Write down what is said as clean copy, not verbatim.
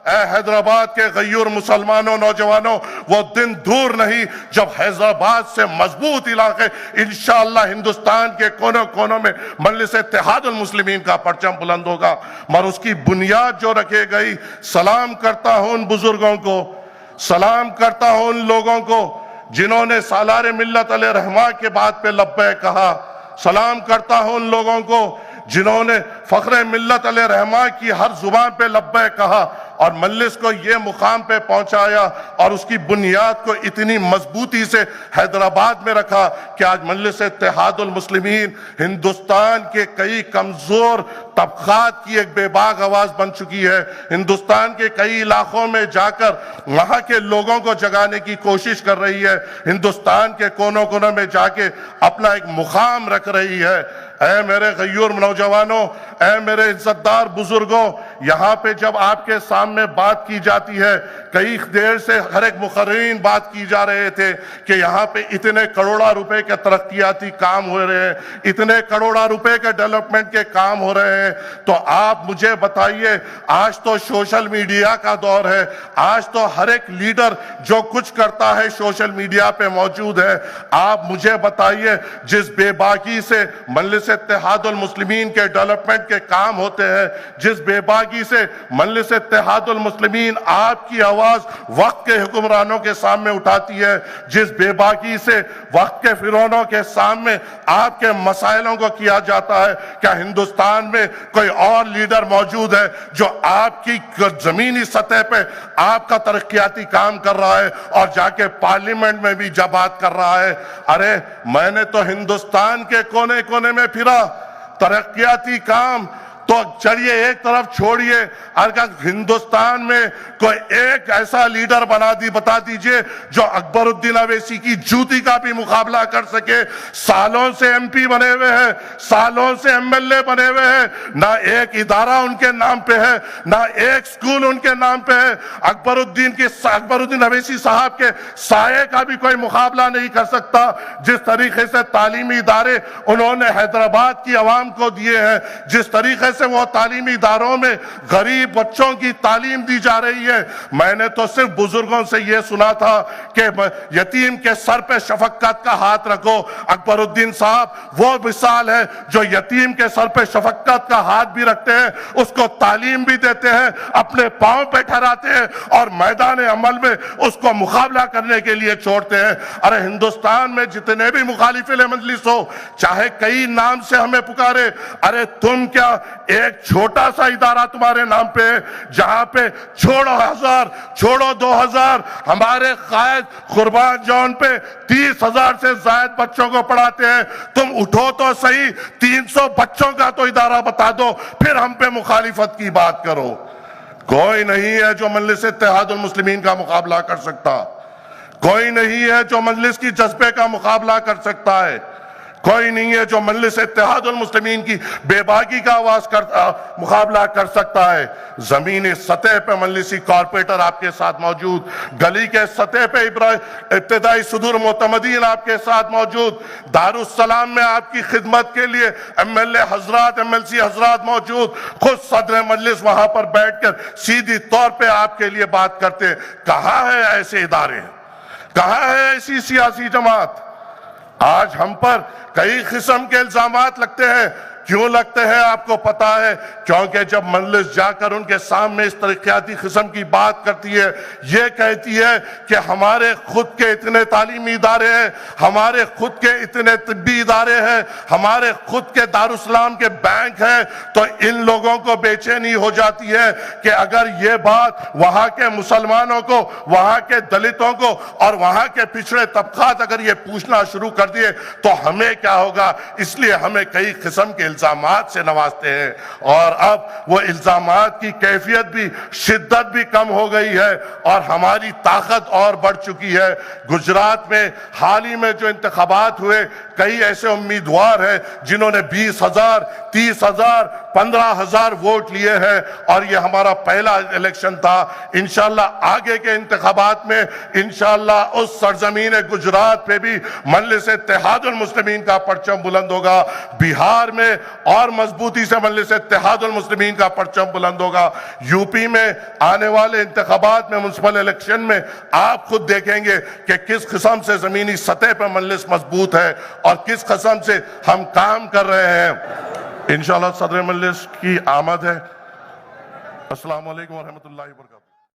اے حیدرآباد کے غیور مسلمانوں نوجوانوں، وہ دن دور نہیں جب حیدرآباد سے مضبوط علاقے انشاءاللہ ہندوستان کے کونوں کونوں میں مجلس اتحاد المسلمین کا پرچم بلند ہوگا، اور اس کی بنیاد جو رکھے گئی۔ سلام کرتا ہوں ان بزرگوں کو، سلام کرتا ہوں ان لوگوں کو جنہوں نے سالار ملت علیہ رحمہ کے بات پہ لبیک کہا، سلام کرتا ہوں ان لوگوں کو جنہوں نے فخر ملت علیہ رحمہ کی ہر زبان پہ لبیک کہا اور مجلس کو یہ مقام پہ پہنچایا اور اس کی بنیاد کو اتنی مضبوطی سے حیدرآباد میں رکھا کہ آج مجلس اتحاد المسلمین ہندوستان کے کئی کمزور طبقات کی ایک بے باک آواز بن چکی ہے۔ ہندوستان کے کئی علاقوں میں جا کر وہاں کے لوگوں کو جگانے کی کوشش کر رہی ہے، ہندوستان کے کونوں کونوں میں جا کے اپنا ایک مقام رکھ رہی ہے۔ اے میرے غیور نوجوانوں، اے میرے عزت دار بزرگوں، یہاں پہ جب آپ کے سامنے بات کی جاتی ہے، کئی دیر سے ہر ایک مقررین بات کی جا رہے تھے کہ یہاں پہ اتنے کروڑا روپے کے ترقیاتی کام ہو رہے ہیں، اتنے کروڑا روپے کے ڈیولپمنٹ کے کام ہو رہے ہیں، تو آپ مجھے بتائیے، آج تو سوشل میڈیا کا دور ہے، آج تو ہر ایک لیڈر جو کچھ کرتا ہے سوشل میڈیا پہ موجود ہے۔ آپ مجھے بتائیے، جس بے باکی سے مجلس اتحاد المسلمین کے ڈیولپمنٹ کے کام ہوتے ہیں، جس بے باکی سے مجلس اتحاد المسلمین آپ کی آواز وقت کے حکمرانوں کے سامنے اٹھاتی ہے، جس بے باکی سے وقت کے فرعونوں کے سامنے آپ کے مسائلوں کو کیا جاتا ہے، کیا ہندوستان میں کوئی اور لیڈر موجود ہے جو آپ کی زمینی سطح پہ آپ کا ترقیاتی کام کر رہا ہے اور جا کے پارلیمنٹ میں بھی جب بات کر رہا ہے؟ ارے میں نے تو ہندوستان کے کونے کونے میں پھرا، ترقیاتی کام تو چلیے ایک طرف چھوڑیے، اگر ہندوستان میں کوئی ایک ایسا لیڈر بتا دیجئے جو اکبر الدین اویسی کی جوتی کا بھی مقابلہ کر سکے۔ سالوں سے ایم پی بنے ہوئے ہیں، سالوں سے ایم ایل اے بنے ہوئے ہیں، نہ ایک ادارہ ان کے نام پہ ہے، نہ ایک سکول ان کے نام پہ ہے۔ اکبر الدین اویسی صاحب کے سائے کا بھی کوئی مقابلہ نہیں کر سکتا۔ جس طریقے سے تعلیمی ادارے انہوں نے حیدرآباد کی عوام کو دیے ہیں، جس طریقے سے وہ تعلیمی اداروں میں غریب بچوں کی تعلیم دی جا رہی ہے، میں نے تو صرف بزرگوں سے یہ سنا تھا کہ یتیم کے سر پہ شفقت کا ہاتھ رکھو۔ اکبر الدین صاحب وہ مثال ہے جو یتیم کے سر پہ شفقت کا ہاتھ بھی رکھتے ہیں، اس کو تعلیم بھی دیتے ہیں، اپنے پاؤں پہ ٹھہراتے ہیں اور میدان عمل میں اس کو مقابلہ کرنے کے لیے چھوڑتے ہیں۔ ارے ہندوستان میں جتنے بھی مخالف مجلس ہو، چاہے کئی نام سے ہمیں پکارے، ارے تم کیا ایک چھوٹا سا ادارہ تمہارے نام پہ ہے جہاں پہ چھوڑو 1000 چھوڑو 2000 ہمارے قائد قربان جون پہ 30,000 سے زائد بچوں کو پڑھاتے ہیں، تم اٹھو تو صحیح 300 بچوں کا تو ادارہ بتا دو، پھر ہم پہ مخالفت کی بات کرو۔ کوئی نہیں ہے جو مجلس اتحاد المسلمین کا مقابلہ کر سکتا، کوئی نہیں ہے جو مجلس کی جذبے کا مقابلہ کر سکتا ہے، کوئی نہیں ہے جو مجلس اتحاد المسلمین کی بے باکی کا مقابلہ کر سکتا ہے۔ زمینی سطح پہ مجلسی کارپوریٹر آپ کے ساتھ موجود، گلی کے سطح پہ ابتدائی صدور معتمدین آپ کے ساتھ موجود، دارالسلام میں آپ کی خدمت کے لیے ایم ایل اے حضرات، ایم ایل سی حضرات موجود، خود صدر مجلس وہاں پر بیٹھ کر سیدھی طور پہ آپ کے لیے بات کرتے ہیں۔ کہاں ہے ایسے ادارے؟ کہاں ہے ایسی سیاسی جماعت؟ آج ہم پر کئی قسم کے الزامات لگتے ہیں۔ کیوں لگتے ہیں آپ کو پتا ہے؟ کیونکہ جب مجلس جا کر ان کے سامنے اس ترقیاتی قسم کی بات کرتی ہے، یہ کہتی ہے کہ ہمارے خود کے اتنے تعلیمی ادارے ہیں، ہمارے خود کے اتنے طبی ادارے ہیں، ہمارے خود کے دارالسلام کے بینک ہیں، تو ان لوگوں کو بے چینی ہو جاتی ہے کہ اگر یہ بات وہاں کے مسلمانوں کو، وہاں کے دلتوں کو اور وہاں کے پچھڑے طبقات اگر یہ پوچھنا شروع کر دیے تو ہمیں کیا ہوگا؟ اس لیے ہمیں کئی قسم کے الزامات سے نوازتے ہیں، اور اب وہ الزامات کی کیفیت بھی، شدت بھی کم ہو گئی ہے اور ہماری طاقت اور بڑھ چکی ہے۔ گجرات میں حال ہی میں جو انتخابات ہوئے، کئی ایسے امیدوار ہیں جنہوں نے 20,000 30,000 15,000 ووٹ لیے ہیں، اور یہ ہمارا پہلا الیکشن تھا۔ انشاءاللہ آگے کے انتخابات میں انشاءاللہ اس سرزمین گجرات پہ بھی مجلس اتحاد المسلمین کا پرچم بلند ہوگا۔ بہار میں اور مضبوطی سے مجلس اتحاد المسلمین کا پرچم بلند ہوگا۔ یو پی میں آنے والے انتخابات میں، میونسپل الیکشن میں آپ خود دیکھیں گے کہ کس قسم سے زمینی سطح پر مجلس مضبوط ہے اور کس قسم سے ہم کام کر رہے ہیں۔ انشاءاللہ صدر مجلس کی آمد ہے۔ السلام علیکم ورحمۃ اللہ وبرکاتہ۔